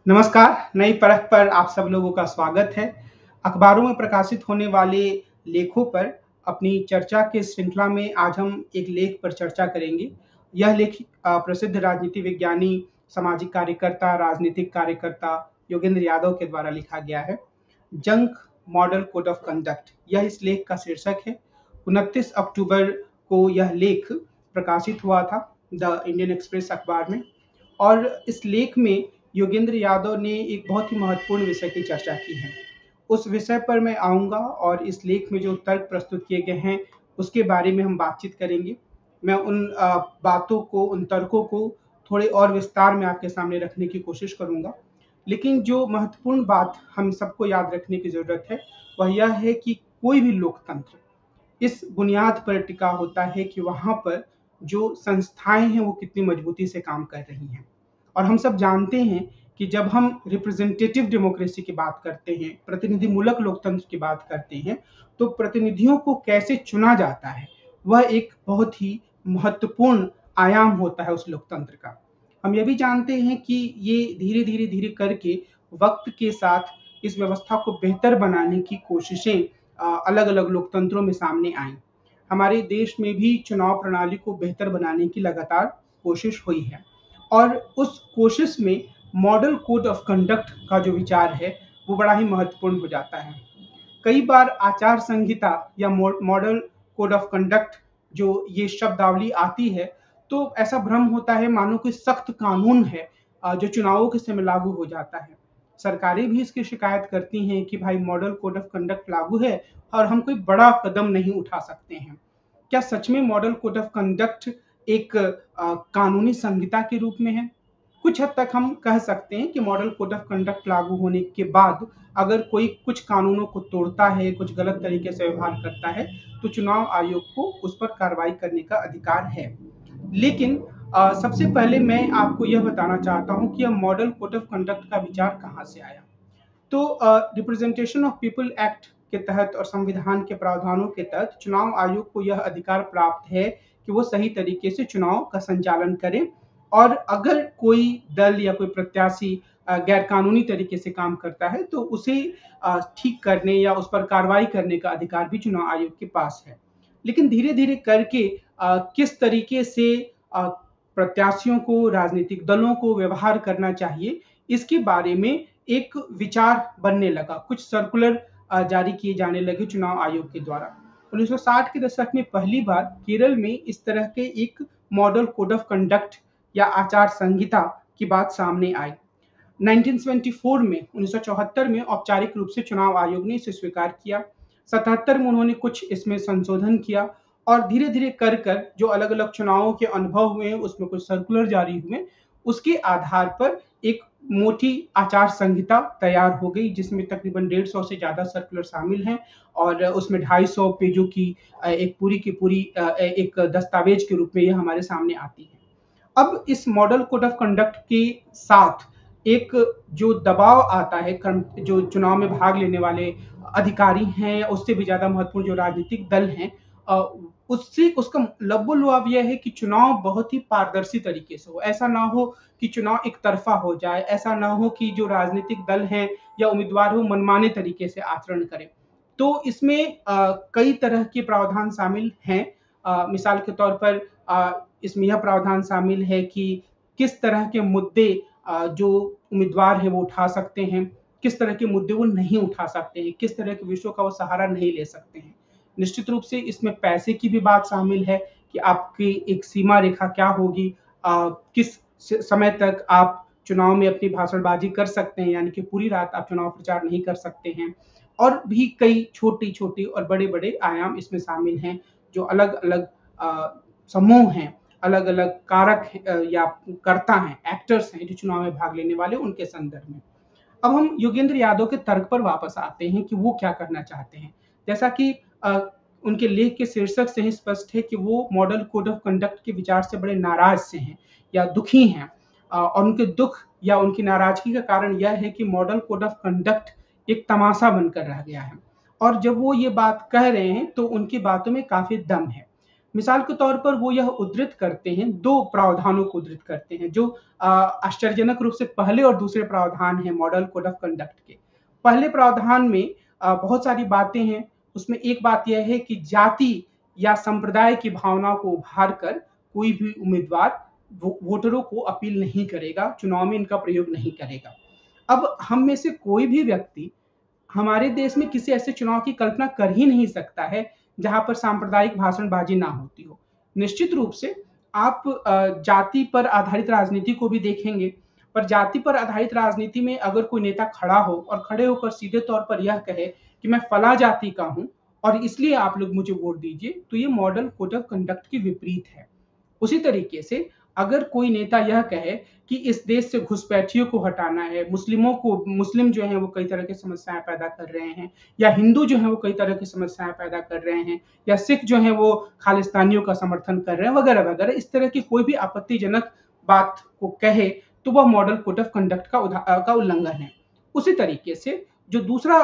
नमस्कार, नई परख पर आप सब लोगों का स्वागत है। अखबारों में प्रकाशित होने वाले लेखों पर अपनी चर्चा के श्रृंखला में आज हम एक लेख पर चर्चा करेंगे। यह लेख प्रसिद्ध राजनीति विज्ञानी, सामाजिक कार्यकर्ता, राजनीतिक कार्यकर्ता योगेंद्र यादव के द्वारा लिखा गया है। जंग मॉडल कोड ऑफ कंडक्ट, यह इस लेख का शीर्षक है। 29 अक्टूबर को यह लेख प्रकाशित हुआ था द इंडियन एक्सप्रेस अखबार में। और इस लेख में योगेंद्र यादव ने एक बहुत ही महत्वपूर्ण विषय की चर्चा की है। उस विषय पर मैं आऊँगा और इस लेख में जो तर्क प्रस्तुत किए गए हैं, उसके बारे में हम बातचीत करेंगे। मैं उन बातों को, उन तर्कों को थोड़े और विस्तार में आपके सामने रखने की कोशिश करूँगा। लेकिन जो महत्वपूर्ण बात हम सबको याद रखने की ज़रूरत है, वह यह है कि कोई भी लोकतंत्र इस बुनियाद पर टिका होता है कि वहाँ पर जो संस्थाएँ हैं, वो कितनी मजबूती से काम कर रही हैं। और हम सब जानते हैं कि जब हम रिप्रेजेंटेटिव डेमोक्रेसी की बात करते हैं, प्रतिनिधिमूलक लोकतंत्र की बात करते हैं, तो प्रतिनिधियों को कैसे चुना जाता है, वह एक बहुत ही महत्वपूर्ण आयाम होता है उस लोकतंत्र का। हम ये भी जानते हैं कि ये धीरे-धीरे करके वक़्त के साथ इस व्यवस्था को बेहतर बनाने की कोशिशें अलग-अलग लोकतंत्रों में सामने आईं। हमारे देश में भी चुनाव प्रणाली को बेहतर बनाने की लगातार कोशिश हुई है। और उस कोशिश में मॉडल कोड ऑफ कंडक्ट का जो विचार है, वो बड़ा ही महत्वपूर्ण हो जाता है। कई बार आचार संहिता या मॉडल कोड ऑफ कंडक्ट जो ये शब्दावली आती है, तो ऐसा भ्रम होता है मानो कोई सख्त कानून है जो चुनावों के समय लागू हो जाता है। सरकारें भी इसकी शिकायत करती हैं कि भाई मॉडल कोड ऑफ कंडक्ट लागू है और हम कोई बड़ा कदम नहीं उठा सकते हैं। क्या सच में मॉडल कोड ऑफ कंडक्ट एक कानूनी संहिता के रूप में है? कुछ हद तक हम कह सकते हैं कि मॉडल कोड ऑफ कंडक्ट लागू होने के बाद अगर कोई कुछ कानूनों को तोड़ता है, कुछ गलत तरीके से व्यवहार करता है, तो चुनाव आयोग को उस पर कार्रवाई करने का अधिकार है। लेकिन सबसे पहले मैं आपको यह बताना चाहता हूँ कि यह मॉडल कोड ऑफ कंडक्ट का विचार कहाँ से आया। तो रिप्रेजेंटेशन ऑफ पीपल एक्ट के तहत और संविधान के प्रावधानों के तहत चुनाव आयोग को यह अधिकार प्राप्त है कि वो सही तरीके से चुनाव का संचालन करे। और अगर कोई दल या कोई प्रत्याशी गैर कानूनी तरीके से काम करता है, तो उसे ठीक करने या उस पर कार्रवाई करने का अधिकार भी चुनाव आयोग के पास है। लेकिन धीरे-धीरे करके किस तरीके से प्रत्याशियों को, राजनीतिक दलों को व्यवहार करना चाहिए, इसके बारे में एक विचार बनने लगा। कुछ सर्कुलर जारी किए जाने लगे चुनाव आयोग के द्वारा। 1960 के दशक में पहली बार केरल में इस तरह के एक मॉडल कोड ऑफ कंडक्ट या आचार संहिता की बात सामने आई। 1974 में 1974 में औपचारिक रूप से चुनाव आयोग ने इसे स्वीकार किया। 77 में उन्होंने कुछ इसमें संशोधन किया और धीरे-धीरे कर जो अलग-अलग चुनावों के अनुभव हुए, उसमें कुछ सर्कुलर जारी हुए, उसके आधार पर एक मोटी आचार संहिता तैयार हो गई, जिसमें तकरीबन 150 से ज़्यादा सर्कुलर शामिल हैं और उसमें 250 पेजों की एक पूरी की पूरी एक दस्तावेज के रूप में यह हमारे सामने आती है। अब इस मॉडल कोड ऑफ कंडक्ट के साथ एक जो दबाव आता है, जो चुनाव में भाग लेने वाले अधिकारी हैं, उससे भी ज़्यादा महत्वपूर्ण जो राजनीतिक दल हैं, उससे उसका लबो-लुआब यह है कि चुनाव बहुत ही पारदर्शी तरीके से हो। ऐसा ना हो कि चुनाव एक तरफ़ा हो जाए, ऐसा ना हो कि जो राजनीतिक दल हैं या उम्मीदवार हो मनमाने तरीके से आचरण करें। तो इसमें कई तरह के प्रावधान शामिल हैं। मिसाल के तौर पर इसमें यह प्रावधान शामिल है कि किस तरह के मुद्दे जो उम्मीदवार हैं वो उठा सकते हैं, किस तरह के मुद्दे वो नहीं उठा सकते हैं, किस तरह के विषयों का वो सहारा नहीं ले सकते हैं। निश्चित रूप से इसमें पैसे की भी बात शामिल है कि आपकी एक सीमा रेखा क्या होगी, किस समय तक आप चुनाव में अपनी भाषणबाजी कर सकते हैं, यानी कि पूरी रात आप चुनाव प्रचार नहीं कर सकते हैं। और भी कई छोटी-छोटी और बड़े-बड़े आयाम इसमें शामिल हैं, जो अलग-अलग समूह हैं, अलग-अलग कारक या कर्ता हैं, एक्टर्स हैं, जो चुनाव में भाग लेने वाले उनके संदर्भ में। अब हम योगेंद्र यादव के तर्क पर वापस आते हैं कि वो क्या करना चाहते हैं। जैसा कि उनके लेख के शीर्षक से ही स्पष्ट है कि वो मॉडल कोड ऑफ कंडक्ट के विचार से बड़े नाराज से हैं या दुखी हैं। और उनके दुख या उनकी नाराजगी का कारण यह है कि मॉडल कोड ऑफ कंडक्ट एक तमाशा बनकर रह गया है। और जब वो ये बात कह रहे हैं, तो उनकी बातों में काफ़ी दम है। मिसाल के तौर पर वो यह उद्धृत करते हैं, 2 प्रावधानों को उद्धृत करते हैं जो आश्चर्यजनक रूप से पहले और दूसरे प्रावधान हैं मॉडल कोड ऑफ कंडक्ट के। पहले प्रावधान में बहुत सारी बातें हैं, उसमें एक बात यह है कि जाति या संप्रदाय की भावनाओं को उभार कर कोई भी उम्मीदवार वोटरों को अपील नहीं करेगा, चुनाव में इनका प्रयोग नहीं करेगा। अब हम में से कोई भी व्यक्ति हमारे देश में किसी ऐसे चुनाव की कल्पना कर ही नहीं सकता है जहां पर सांप्रदायिक भाषणबाजी ना होती हो। निश्चित रूप से आप जाति पर आधारित राजनीति को भी देखेंगे, पर जाति पर आधारित राजनीति में अगर कोई नेता खड़ा हो और खड़े होकर सीधे तौर पर यह कहे कि मैं फला जाति का हूं और इसलिए आप लोग मुझे वोट दीजिए, तो ये मॉडल कोड ऑफ कंडक्ट के विपरीत है। उसी तरीके से अगर कोई नेता यह कहे कि इस देश से घुसपैठियों को हटाना है, मुस्लिम जो हैं वो कई तरह की समस्याएं पैदा कर रहे हैं, या हिंदू जो हैं वो कई तरह की समस्याएं पैदा कर रहे हैं, या सिख जो हैं वो खालिस्तानियों का समर्थन कर रहे हैं वगैरह वगैरह, इस तरह की कोई भी आपत्तिजनक बात को कहे तो वह मॉडल कोड ऑफ कंडक्ट का उल्लंघन है। उसी तरीके से जो दूसरा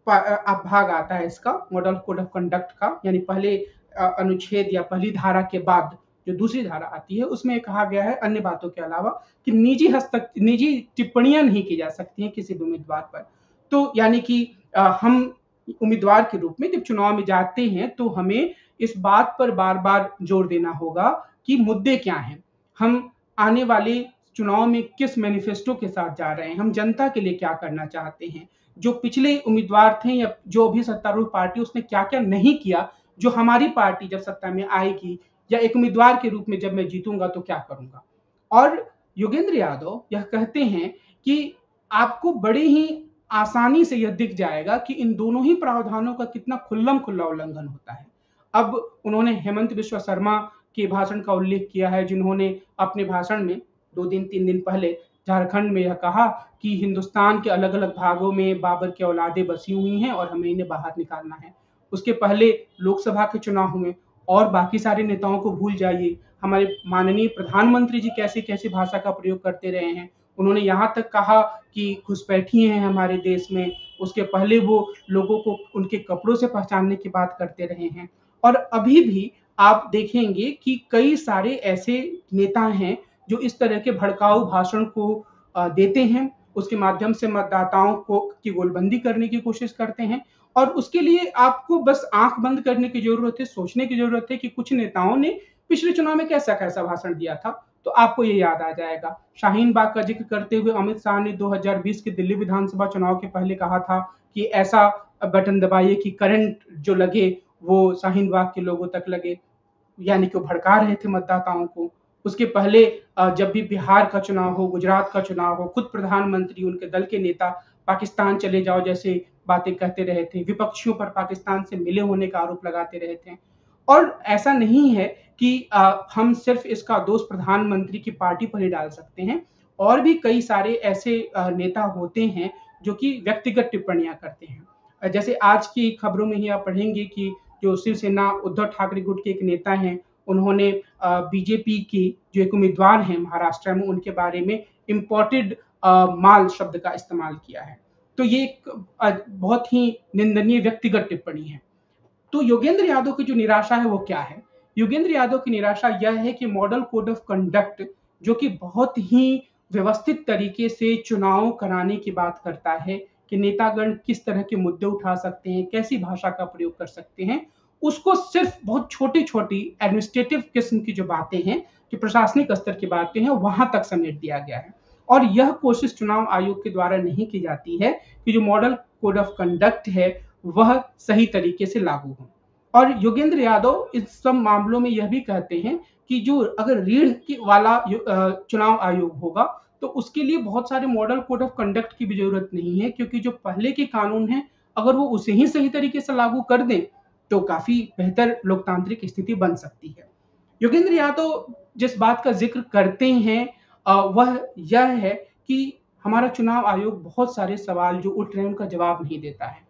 भाग आता है इसका मॉडल कोड ऑफ कंडक्ट का, यानी पहले अनुच्छेद या पहली धारा के बाद जो दूसरी धारा आती है, उसमें कहा गया है अन्य बातों के अलावा कि निजी टिप्पणियां नहीं की जा सकती हैं किसी भी उम्मीदवार पर। तो यानी कि हम उम्मीदवार के रूप में जब चुनाव में जाते हैं तो हमें इस बात पर बार बार जोर देना होगा कि मुद्दे क्या हैं, हम आने वाले चुनाव में किस मैनिफेस्टो के साथ जा रहे हैं, हम जनता के लिए क्या करना चाहते हैं, जो पिछले उम्मीदवार थे या जो अभी सत्तारूढ़ पार्टी उसने क्या क्या नहीं किया, जो हमारी पार्टी जब सत्ता में आएगी या एक उम्मीदवार के रूप में जब मैं जीतूंगा तो क्या करूंगा। और योगेंद्र यादव यह कहते हैं कि आपको बड़े ही आसानी से यह दिख जाएगा कि इन दोनों ही प्रावधानों का कितना खुल्लम खुल्ला उल्लंघन होता है। अब उन्होंने हेमंत बिश्वा शर्मा के भाषण का उल्लेख किया है, जिन्होंने अपने भाषण में 2 दिन 3 दिन पहले झारखंड में यह कहा कि हिंदुस्तान के अलग अलग भागों में बाबर की औलादें बसी हुई हैं और हमें इन्हें बाहर निकालना है। उसके पहले लोकसभा के चुनाव हुए और बाकी सारे नेताओं को भूल जाइए, हमारे माननीय प्रधानमंत्री जी कैसे कैसे भाषा का प्रयोग करते रहे हैं। उन्होंने यहाँ तक कहा कि घुसपैठी हैं हमारे देश में, उसके पहले वो लोगों को उनके कपड़ों से पहचानने की बात करते रहे हैं। और अभी भी आप देखेंगे कि कई सारे ऐसे नेता हैं जो इस तरह के भड़काऊ भाषण को देते हैं, उसके माध्यम से मतदाताओं को की गोलबंदी करने की कोशिश करते हैं। और उसके लिए आपको बस आंख बंद करने की जरूरत है, सोचने की जरूरत है कि कुछ नेताओं ने पिछले चुनाव में कैसा कैसा भाषण दिया था, तो आपको ये याद आ जाएगा। शाहीन बाग का जिक्र करते हुए अमित शाह ने 2020 के दिल्ली विधानसभा चुनाव के पहले कहा था कि ऐसा बटन दबाइए कि करंट जो लगे वो शाहीन बाग के लोगों तक लगे, यानी कि वो भड़का रहे थे मतदाताओं को। उसके पहले जब भी बिहार का चुनाव हो, गुजरात का चुनाव हो, खुद प्रधानमंत्री उनके दल के नेता पाकिस्तान चले जाओ जैसे बातें कहते रहे थे, विपक्षियों पर पाकिस्तान से मिले होने का आरोप लगाते रहे थे। और ऐसा नहीं है कि हम सिर्फ इसका दोष प्रधानमंत्री की पार्टी पर ही डाल सकते हैं, और भी कई सारे ऐसे नेता होते हैं जो कि व्यक्तिगत टिप्पणियां करते हैं। जैसे आज की खबरों में ही आप पढ़ेंगे कि जो शिवसेना उद्धव ठाकरे गुट के एक नेता हैं, उन्होंने बीजेपी की जो एक उम्मीदवार हैं महाराष्ट्र में, उनके बारे में इम्पोर्टेड माल शब्द का इस्तेमाल किया है। तो ये एक बहुत ही निंदनीय व्यक्तिगत टिप्पणी है। तो योगेंद्र यादव की जो निराशा है वो क्या है? योगेंद्र यादव की निराशा यह है कि मॉडल कोड ऑफ कंडक्ट जो कि बहुत ही व्यवस्थित तरीके से चुनाव कराने की बात करता है कि नेतागण किस तरह के मुद्दे उठा सकते हैं, कैसी भाषा का प्रयोग कर सकते हैं, उसको सिर्फ बहुत छोटी-छोटी एडमिनिस्ट्रेटिव किस्म की जो बातें हैं, जो प्रशासनिक स्तर की बातें हैं, वहां तक समेट दिया गया है। और यह कोशिश चुनाव आयोग के द्वारा नहीं की जाती है कि जो मॉडल कोड ऑफ कंडक्ट है वह सही तरीके से लागू हो। और योगेंद्र यादव इस सब मामलों में यह भी कहते हैं कि जो अगर रीढ़ की वाला चुनाव आयोग होगा तो उसके लिए बहुत सारे मॉडल कोड ऑफ कंडक्ट की भी जरूरत नहीं है, क्योंकि जो पहले के कानून हैं अगर वो उसे ही सही तरीके से लागू कर दें तो काफी बेहतर लोकतांत्रिक स्थिति बन सकती है। योगेंद्र यादव जिस बात का जिक्र करते हैं वह यह है कि हमारा चुनाव आयोग बहुत सारे सवाल जो उठ रहे हैं उनका जवाब नहीं देता है।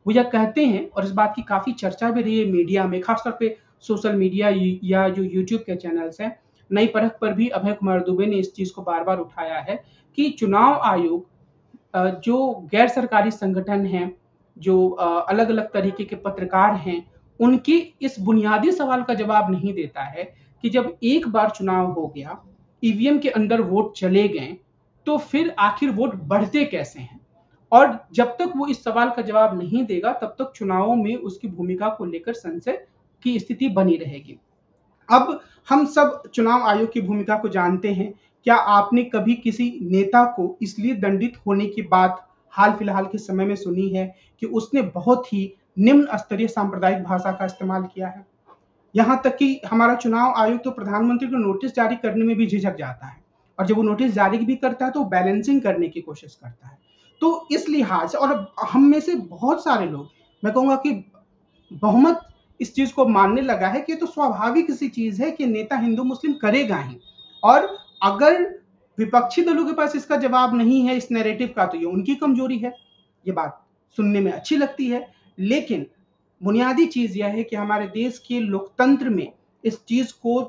वो यह कहते हैं, और इस बात की काफी चर्चा भी रही है मीडिया में, खासतौर पे सोशल मीडिया या जो यूट्यूब के चैनल्स हैं, नई परख पर भी अभय कुमार दुबे ने इस चीज को बार बार उठाया है कि चुनाव आयोग जो गैर सरकारी संगठन हैं, जो अलग अलग तरीके के पत्रकार हैं, उनके इस बुनियादी सवाल का जवाब नहीं देता है कि जब एक बार चुनाव हो गया, ईवीएम के अंदर वोट चले गए, तो फिर आखिर वोट बढ़ते कैसे हैं? और जब तक वो इस सवाल का जवाब नहीं देगा, तब तक चुनावों में उसकी भूमिका को लेकर संशय की स्थिति बनी रहेगी। अब हम सब चुनाव आयोग की भूमिका को जानते हैं। क्या आपने कभी किसी नेता को इसलिए दंडित होने की बात हाल फिलहाल के समय में सुनी है कि उसने बहुत ही निम्न स्तरीय सांप्रदायिक भाषा का इस्तेमाल किया है? यहाँ तक कि हमारा चुनाव आयोग तो प्रधानमंत्री को नोटिस जारी करने में भी झिझक जाता है, और जब वो नोटिस जारी भी करता है तो बैलेंसिंग करने की कोशिश करता है। तो इस लिहाज से, और हम में से बहुत सारे लोग, मैं कहूँगा कि बहुमत इस चीज को मानने लगा है कि ये तो स्वाभाविक सी चीज है कि नेता हिंदू मुस्लिम करेगा ही, और अगर विपक्षी दलों के पास इसका जवाब नहीं है इस नैरेटिव का, तो ये उनकी कमजोरी है। ये बात सुनने में अच्छी लगती है, लेकिन बुनियादी चीज यह है कि हमारे देश के लोकतंत्र में इस चीज को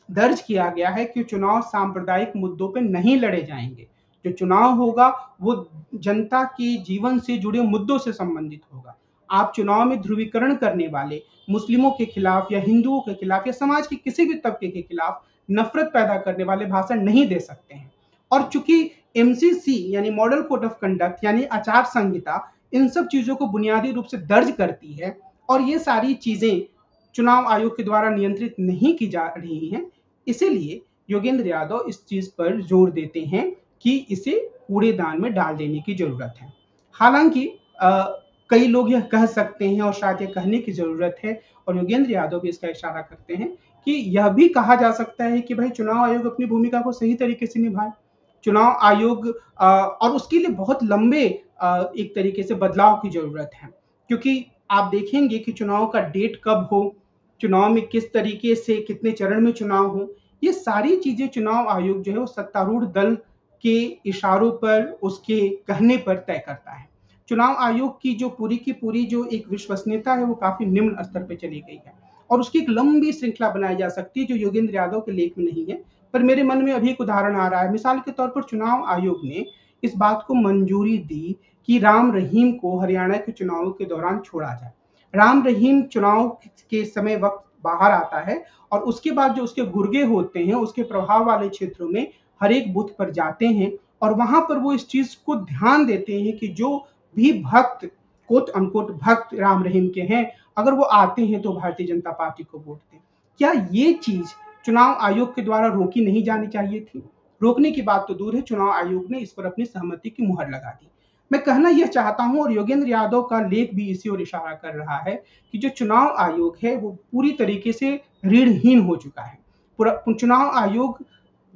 दर्ज किया गया है कि चुनाव सांप्रदायिक मुद्दों पर नहीं लड़े जाएंगे। जो चुनाव होगा वो जनता के जीवन से जुड़े मुद्दों से संबंधित होगा। आप चुनाव में ध्रुवीकरण करने वाले मुस्लिमों के खिलाफ या हिंदुओं के खिलाफ या समाज के किसी भी तबके के खिलाफ नफरत पैदा करने वाले भाषण नहीं दे सकते हैं। और चूंकि एमसीसी यानी मॉडल कोड ऑफ कंडक्ट यानी आचार संहिता इन सब चीजों को बुनियादी रूप से दर्ज करती है, और ये सारी चीजें चुनाव आयोग के द्वारा नियंत्रित नहीं की जा रही हैं, इसीलिए योगेंद्र यादव इस चीज पर जोर देते हैं कि इसे कूड़ेदान में डाल देने की जरूरत है। हालांकि कई लोग यह कह सकते हैं, और शायद यह कहने की जरूरत है, और योगेंद्र यादव भी इसका इशारा करते हैं कि यह भी कहा जा सकता है कि भाई चुनाव आयोग अपनी भूमिका को सही तरीके से निभाए। चुनाव आयोग और उसके लिए बहुत लंबे एक तरीके से बदलाव की जरूरत है, क्योंकि आप देखेंगे कि चुनाव का डेट कब हो, चुनाव में किस तरीके से कितने चरण में चुनाव हो, ये सारी चीजें चुनाव आयोग जो है वो सत्तारूढ़ दल के इशारों पर, उसके कहने पर तय करता है। चुनाव आयोग की जो पूरी की पूरी जो एक विश्वसनीयता है वो काफी निम्न स्तर पर चली गई है, और उसकी एक लंबी श्रृंखला बनाई जा सकती है जो योगेंद्र यादव के लेख में नहीं है। पर मेरे मन में अभी एक उदाहरण आ रहा है। मिसाल के तौर पर चुनाव आयोग ने इस बात को मंजूरी दी कि राम रहीम को हरियाणा के चुनावों के दौरान छोड़ा जाए। राम रहीम चुनाव के समय वक्त बाहर आता है, और उसके बाद जो उसके गुर्गे होते हैं उसके प्रभाव वाले क्षेत्रों में हर एक बूथ पर जाते हैं, और वहां पर वो इस चीज को ध्यान देते हैं कि जो भी भक्त, कोट अनकोट भक्त राम रहीम के हैं, अगर वो आते हैं तो भारतीय जनता पार्टी को वोट दें। क्या ये चीज चुनाव आयोग के द्वारा रोकी नहीं जानी चाहिए थी? रोकने की बात तो दूर है, चुनाव आयोग ने इस पर अपनी सहमति की मुहर लगा दी। मैं कहना यह चाहता हूं, और योगेंद्र यादव का लेख भी इसी ओर इशारा कर रहा है, कि जो चुनाव आयोग है वो पूरी तरीके से ऋणहीन हो चुका है। चुनाव आयोग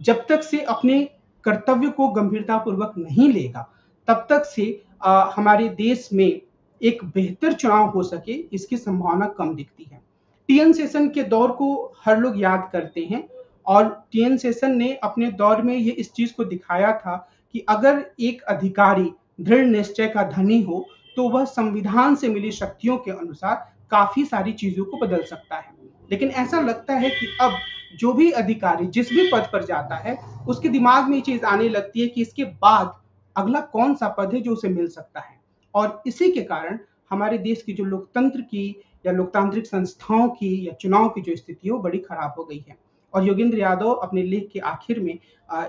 जब तक से अपने कर्तव्य को गंभीरता पूर्वक नहीं लेगा, तब तक से हमारे देश में एक बेहतर चुनाव हो सके इसकी संभावना कम दिखती है। टीएन सेशन के दौर को हर लोग याद करते हैं, और टीएन सेशन ने अपने दौर में ये इस चीज को दिखाया था कि अगर एक अधिकारी दृढ़ निश्चय का धनी हो तो वह संविधान से मिली शक्तियों के अनुसार काफी सारी चीजों को बदल सकता है। लेकिन ऐसा लगता है कि अब जो भी अधिकारी जिस भी पद पर जाता है उसके दिमाग में ये चीज आने लगती है कि इसके बाद अगला कौन सा पद है जो उसे मिल सकता है, और इसी के कारण हमारे देश की जो लोकतंत्र की या लोकतांत्रिक संस्थाओं की या चुनाव की जो स्थिति है वो बड़ी खराब हो गई है। और योगेंद्र यादव अपने लेख के आखिर में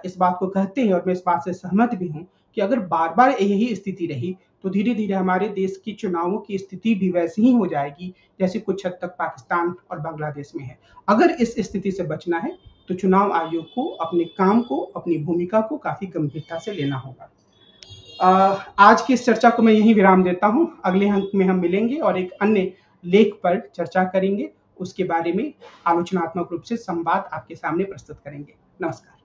इस बात को कहते हैं, और मैं इस बात से सहमत भी हूँ, कि अगर बार बार यही स्थिति रही तो धीरे धीरे हमारे देश की चुनावों की स्थिति भी वैसी ही हो जाएगी जैसे कुछ हद तक पाकिस्तान और बांग्लादेश में है। अगर इस स्थिति से बचना है तो चुनाव आयोग को अपने काम को, अपनी भूमिका को काफी गंभीरता से लेना होगा। आज की इस चर्चा को मैं यहीं विराम देता हूं। अगले अंक में हम मिलेंगे और एक अन्य लेख पर चर्चा करेंगे, उसके बारे में आलोचनात्मक रूप से संवाद आपके सामने प्रस्तुत करेंगे। नमस्कार।